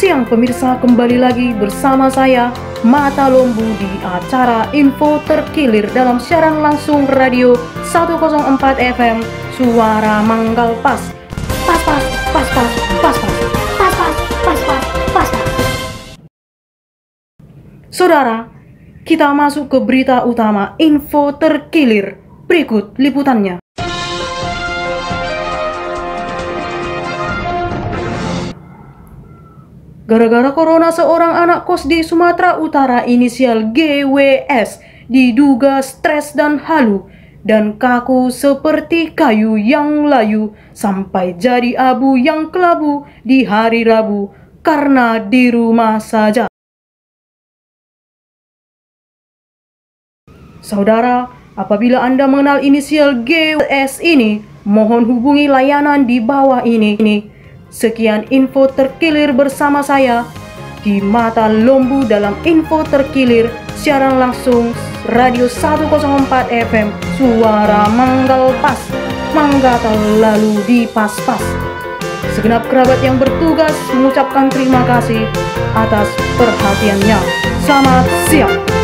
siang pemirsa, kembali lagi bersama saya Mata Lombu di acara Info Terkilir dalam siaran langsung radio 104 FM Suara Manggal Pas. Pas pas pas pas pas pas pas pas pas pas pas pas. Saudara, kita masuk ke berita utama Info Terkilir. Berikut liputannya. Gara-gara corona, seorang anak kos di Sumatera Utara inisial GWS diduga stres dan halu dan kaku seperti kayu yang layu sampai jadi abu yang kelabu di hari Rabu karena di rumah saja. Saudara, apabila Anda mengenal inisial GWS ini, mohon hubungi layanan di bawah ini. Sekian info terkilir bersama saya di Mata Lombu dalam Info Terkilir siaran langsung radio 104 FM Suara Manggal Pas. Manggata lalu di pas-pas. Segenap kerabat yang bertugas mengucapkan terima kasih atas perhatiannya. Selamat siang.